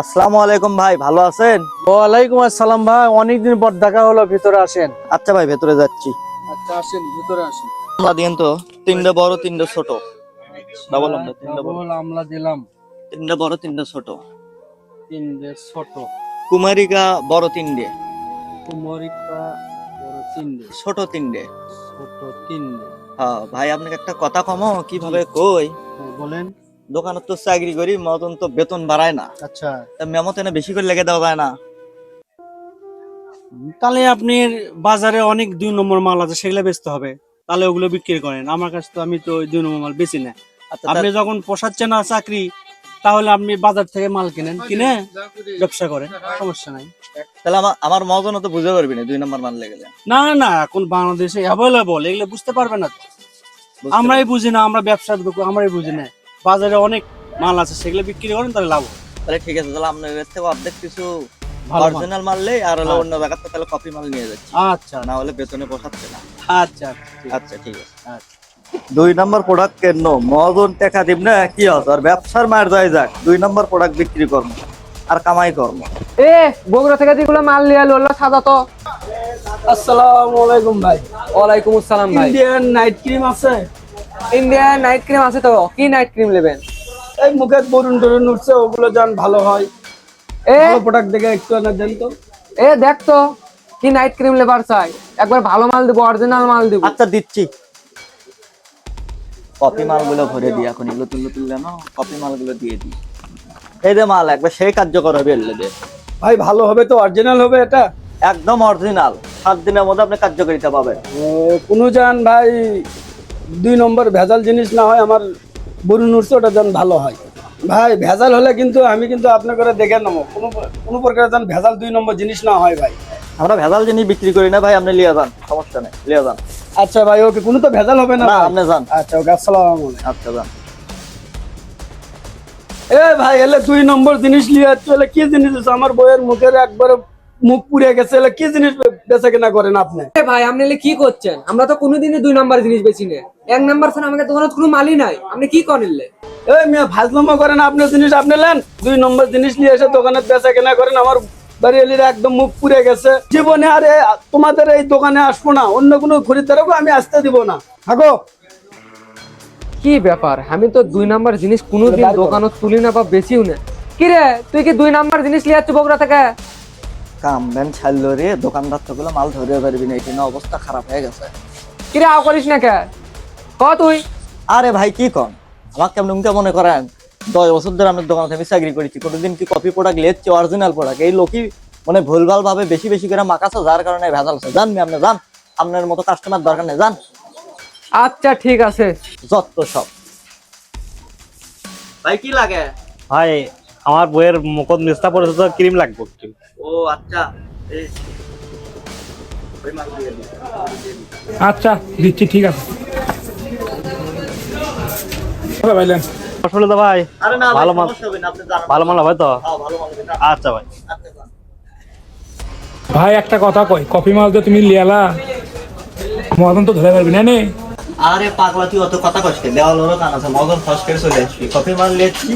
আসসালামু আলাইকুম ভাই, ভালো আছেন? ওয়ালাইকুম আসসালাম ভাই, অনেকদিন পর দেখা হলো। ভিতরে আসেন। আচ্ছা ভাই, ভেতরে যাচ্ছি। আচ্ছা আসেন, ভিতরে আসেন। আমরা দিন তো তিনটা বড় তিনটা ছোট। ডাবল আমরা তিনটা বড়, ডাবল আমলা দিলাম। তিনটা বড় তিনটা ছোট। তিনটে ছোট। কুমারিকা বড় তিনটে, কুমরিকা বড় তিনটে, ছোট তিনটে। ছোট তিনটে। হ্যাঁ ভাই, আপনাকে একটা কথা কমো, কিভাবে কই। হ্যাঁ, বলেন। দোকানে তো চাকরি করি, মতন তো বেতন বাড়ায় না। আচ্ছা, তা মেমো তেনে বেশি করে লেগে দেওয়া যায় না? তাহলে আপনি বাজারে অনেক 2 নম্বর মাল আছে, সেগুলো বেচতে হবে। তাহলে ওগুলো বিক্রি করেন আমার কাছে। তো আমি তো ওই 2 নম্বর মাল বেচি না। আচ্ছা আপনি যখন পোষাচ্ছে না চাকরি, তাহলে আপনি বাজার থেকে মাল কিনেন, কিনে ব্যবসা করেন, সমস্যা নাই। তাহলে আমার মজন তো বুঝে পারবি না 2 নম্বর মান লেগে যায়। না না, এখন বাংলাদেশে অ্যাভেলেবল, এগুলো বুঝতে পারবে না তো। আমরাই বুঝি না, আমরা ব্যবসার লোক, আমরাই বুঝি না। বাজারে অনেক মাল আছে, সেগুলো বিক্রি করেন, তাহলে লাভ হবে। তাহলে ঠিক আছে, তাহলে আপনার কাছ থেকে অর্ধেক কিছু ভালো মাল। অরিজিনাল মারলে আর হলো হ্যাঁ। অন্য জায়গা থেকে তাহলে কপি মাল নিয়ে যাচ্ছি, আচ্ছা না হলে বেতনে পোষাচ্ছে না। আচ্ছা ঠিক আছে। আচ্ছা ঠিক আছে। আচ্ছা। 2 নম্বর প্রোডাক্ট কেন মহাজন টাকা দিব না, কি আছে আর ব্যবসার মার যায় যাক, 2 নম্বর প্রোডাক্ট বিক্রি করবো আর কামাই করবো। এ বগুড়া থেকে যেগুলো মাল নিয়ে এলো ওগুলো সাদা তো। আসসালামু আলাইকুম ভাই। ওয়ালাইকুম আসসালাম ভাই। ইন্ডিয়ান নাইট ক্রিম আছে? ইন্ডিয়ান নাইট ক্রিম আছে তো, কি নাইট ক্রিম নেবেন? এই মুখে বরুণ টরুণ উঠছে, ওগুলো যান ভালো হয়। এ ভালো প্রোডাক্ট দেখে একটু এনে দেন তো। এ দেখ তো কি নাইট ক্রিম লেবার চাই, একবার ভালো মাল দিব, অরিজিনাল মাল দিব। আচ্ছা দিচ্ছি, কপি মালগুলো ভরে দিই, এখন এগুলো তুললে না, কপি মালগুলো দিয়ে দিই। এই যে মাল একবার সেই কার্যকর হবে এলে দে, ভাই ভালো হবে তো? অরিজিনাল হবে এটা? একদম অরিজিনাল, 7 দিনের মধ্যে আপনি কার্যকারিতা পাবেন। কোনো যান ভাই 2 নম্বর ভেজাল জিনিস না হয়, আমার বরুণ উঠছে, ওটা যান ভালো হয়। ভাই ভেজাল হলে কিন্তু আমি কিন্তু আপনার করে দেখে নেবো, কোনো প্রকার যান ভেজাল 2 নম্বর জিনিস না হয় ভাই। আমরা ভেজাল জিনিস বিক্রি করি না ভাই, আপনি লিয়ে যান, সমস্যা নেই, লিয়ে যান। আচ্ছা ভাই, ওকে, কোনো তো ভেজাল হবে না না ভাই? আপনি যান। আচ্ছা ওকে, আসসালামু আলাইকুম। আচ্ছা যান। এ ভাই, এলে 2 নম্বর জিনিস নিয়ে যাচ্ছে, এলে কি জিনিস আছে? আমার বইয়ের মুখের একবারে মুখ পুড়ে গেছে, এলে কি জিনিস বেচা কেনা করেন আপনি? এ ভাই, আপনি এলে কি করছেন? আমরা তো কোনোদিনই 2 নম্বর জিনিস বেচি না। 1 নম্বর ছাড়া আমাদের দোকানে কোনো মালই নাই। আপনি কি করেনলে? এই মিয়া, ফাজলামো করেন আপনার জিনিস আপনি নেন, 2 নম্বর জিনিস নিয়ে এসে দোকানে বেচা কেনা করেন। আমার বাড়ি এলির একদম মুখ পুড়ে গেছে। জীবনে আর তোমাদের এই দোকানে আসবো না, অন্য কোনো খরিদ্দারকে আমি আসতে দিব না, থাকো। কি ব্যাপার, আমি তো 2 নম্বর জিনিস কোনোদিন দোকানে তুলি না বা বেচিও না। কি রে, তুই কি 2 নম্বর জিনিস নিয়ে যাচ্ছ বগুড়া থেকে? কাম দেন ছাড়লো রে, দোকানদার তো গুলো মাল ধরে পারবি না, এটা না অবস্থা খারাপ হয়ে গেছে। কি রে, আও করিস না কে? ক তুই। আরে ভাই কি কন, আমার কেমন মনে করেন 10 বছর ধরে আপনার দোকানে আমি চাকরি করেছি, কোনোদিন কি কপি প্রোডাক্ট লেচ্ছি অরিজিনাল প্রোডাক্ট? এই লোকই মানে ভুলভাল ভাবে বেশি বেশি করে মাকাছে, যার কারণে ভেজাল আছে। জান মি, আপনি যান, আপনার মতো কাস্টমার দরকার নেই, যান। আচ্ছা ঠিক আছে। যত সব। ভাই কি লাগে? ভাই আমার বইয়ের মুখত মিস্তা পড়েছে তো, ক্রিম লাগবে একটু। ও আচ্ছা, এই ওই মাল দিয়ে দিন। আচ্ছা দিচ্ছি, ঠিক আছে। ভাইলেন আসলে তো ভাই আরে না ভাই, ভালো মাল, সমস্যা হবে না, আপনি জান। ভালো মাল হবে তো? হ্যাঁ ভালো মাল হবে। আচ্ছা ভাই। আচ্ছা যান। ভাই একটা কথা কই, কফি মাল তো তুমি লিয়ালা, মদন তো ধরে পারবি না নে। আরে পাগলা, তুই অত কথা কষ্ট দেওয়াল ওরও কান আছে, মদন ফার্স্ট করে চলে আসবি। কপি মাল লেচ্ছি,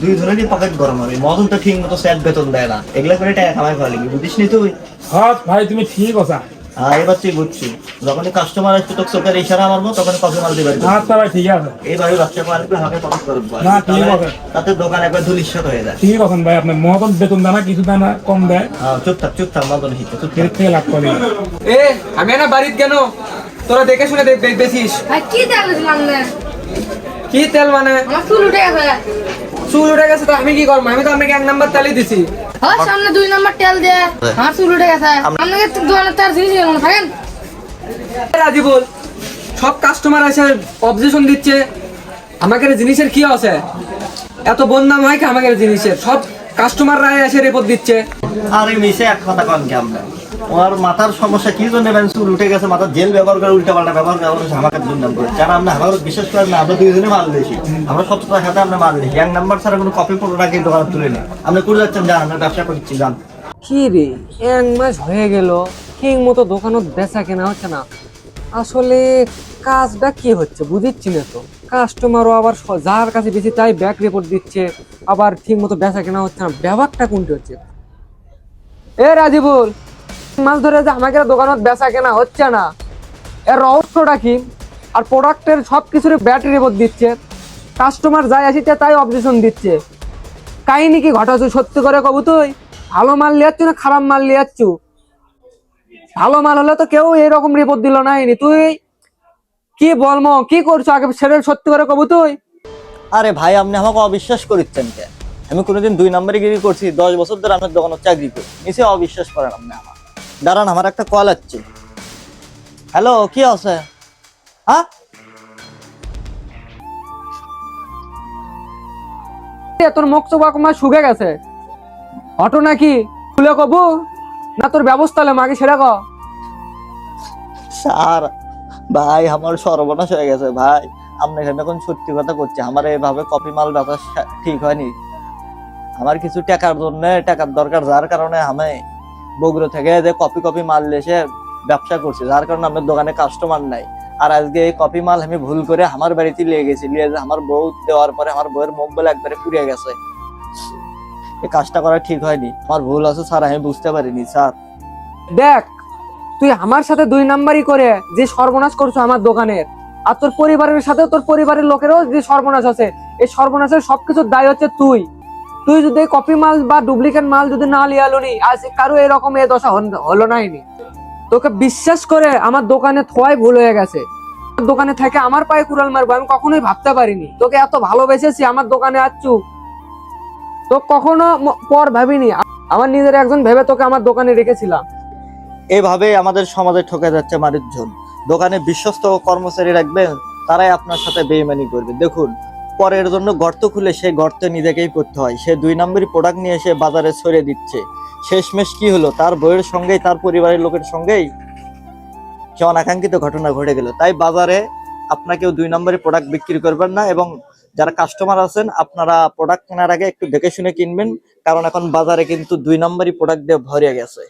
2 ধরনেরই পকেট গরম হবে। মদন তো ঠিক মতো সেট বেতন দেয় না, এগুলা করে টাকা কামাই করা লাগবে, বুঝিস নি তুই? হ্যাঁ ভাই তুমি ঠিক কথা। হ্যাঁ এবার তুই বুঝছি, যখনই কাস্টমার আসবে তোকে চোখের ইশারা মারবো, তখন কপি মাল দিবার। আচ্ছা ভাই ঠিক আছে। এইভাবে ব্যবসা করলে হাতে পকেট গরম হয়, না, ঠিক আছে। তাতে দোকান একবার ধুলিস্বাদ হয়ে যায়। ঠিক কথা ভাই, আপনার মদন বেতন দেয় না, কিছু দেয় না, কম দেয়। হ্যাঁ চুপ থাক মদন শিখতে, চুপ এর থাক। থেকে লাভ করে। এ আমি না বাড়িতে কেন, তোরা দেখে শুনে বেচিস। ভাই কি তেল দিছিস মানে? কি তেল মানে? আমার চুল উঠে গেছে। চুল উঠে গেছে তো আমি কি করবো? আমি তো আপনাকে 1 নম্বর তেলই দিছি। হয় সামনে 2 নম্বর তেল দিয়ে আমার চুল উঠে গেছে। আপনাকে দোকানের তার জিনিস মনে থাকেন। রাজিবুল, সব কাস্টমার এসে অবজেকশন দিচ্ছে, আমাদের জিনিসের কি আছে? এত বদনাম হয় কি আমাদের জিনিসের? সব কাস্টমাররা এসে রিপোর্ট দিচ্ছে। আরে মিশে এক কথা কন কি আমরা, ওর মাথার সমস্যা কি জন্য চুল উঠে গেছে, মাথার জেল ব্যবহার করে উল্টা পাল্টা ব্যবহার করে আমাকে দুর্নাম করে। যারা আমরা আমার বিশেষ করে না, আমরা 2 জনে মাল দিয়েছি, আমরা সত্যতার সাথে আমরা মাল দিয়েছি। 1 নম্বর ছাড়া কোনো কপি প্রোডাক্ট কিন্তু দোকানে তুলে নেই। আপনি করে যাচ্ছেন, যান, আমরা ব্যবসা করছি, যান। কি রে, 1 মাস হয়ে গেল ঠিক মতো দোকানত বেচা কেনা হচ্ছে না। আসলে কাজটা কি হচ্ছে বুঝিচ্ছি না তো। কাস্টমারও আবার যার কাছে বেশি তাই ব্যাক রিপোর্ট দিচ্ছে, আবার ঠিক মতো বেচা কেনা হচ্ছে না। ব্যাপারটা কোনটি হচ্ছে? এ রাজিবুল, মাছ ধরে যে আমাকে দোকানত বেচা কেনা হচ্ছে না, এর রহস্যটা কি? আর প্রোডাক্টের সব কিছুর ব্যাটারি রিপোর্ট দিচ্ছে, কাস্টমার যাই আসিতে তাই অবজেকশন দিচ্ছে। কাহিনী কি ঘটাচ্ছ সত্যি করে কবু? তুই ভালো মাল লিয়াচ্ছু না খারাপ মাল লিয়াচ্ছু? ভালো মাল হলে তো কেউ এরকম রিপোর্ট দিল না। তুই কি বলবো, কি করছো আগে সেটা সত্যি করে কবু তুই? আরে ভাই, আপনি আমাকে অবিশ্বাস করছেন কেন? আমি কোনোদিন 2 নম্বরে গিরি করছি? 10 বছর ধরে আপনার দোকানে চাকরি করি, নিচে অবিশ্বাস করেন আপনি আমার? দাঁড়ান, আমার একটা কল আসছে। হ্যালো, কি আছে? হ্যাঁ, তোর মুখ চোখ আমার শুকে গেছে, ঘটনা কি খুলে কবু না তোর ব্যবস্থা হলে মাকে সেটা ক। স্যার ভাই, আমার সর্বনাশ হয়ে গেছে ভাই। আপনি এখানে এখন সত্যি কথা করছি, আমার এভাবে কপি মাল বেচা ঠিক হয়নি। আমার কিছু টাকার জন্য টাকার দরকার, যার কারণে আমি বগুড়া থেকে যে কপি মাল এসে ব্যবসা করছি, যার কারণে আমার দোকানে কাস্টমার নাই। আর আজকে এই কপি মাল আমি ভুল করে আমার বাড়িতে নিয়ে গেছি, নিয়ে যে আমার বউ দেওয়ার পরে আমার বউয়ের মুখ বলে একবারে পুড়িয়ে গেছে। এই কাজটা করা ঠিক হয়নি, আমার ভুল আছে স্যার, আমি বুঝতে পারিনি স্যার। দেখ, তুই আমার সাথে 2 নাম্বারই করে যে সর্বনাশ করছো আমার দোকানের, আর তোর পরিবারের সাথে তোর পরিবারের লোকেরও যে সর্বনাশ আছে, এই সর্বনাশের সবকিছুর দায় হচ্ছে তুই। তুই যদি কপি মাল বা ডুপ্লিকেট মাল যদি না লিয়ালুনি, আজ কারো এরকম এ দশা হলো নাইনি। তোকে বিশ্বাস করে আমার দোকানে থোয়াই ভুল হয়ে গেছে। দোকানে থেকে আমার পায়ে কুড়াল মারবো আমি কখনোই ভাবতে পারিনি। তোকে এত ভালোবেসেছি, আমার দোকানে আসছু, তো কখনো পর ভাবিনি। আমার নিজের একজন ভেবে তোকে আমার দোকানে রেখেছিলাম। এইভাবে আমাদের সমাজে ঠকে যাচ্ছে মানুষজন। দোকানে বিশ্বস্ত কর্মচারী রাখবেন, তারাই আপনার সাথে বেইমানি করবে। দেখুন, পরের জন্য গর্ত খুলে সেই গর্তে নিজেকেই পড়তে হয়। সে 2 নম্বরই প্রোডাক্ট নিয়ে এসে বাজারে ছড়িয়ে দিচ্ছে। শেষমেশ কি হলো, তার বইয়ের সঙ্গেই তার পরিবারের লোকের সঙ্গেই সে অনাকাঙ্ক্ষিত ঘটনা ঘটে গেল। তাই বাজারে আপনাকেও 2 নম্বরই প্রোডাক্ট বিক্রি করবেন না, এবং যারা কাস্টমার আছেন আপনারা প্রোডাক্ট কেনার আগে একটু দেখে শুনে কিনবেন, কারণ এখন বাজারে কিন্তু 2 নম্বরই প্রোডাক্ট দিয়ে ভরে গেছে।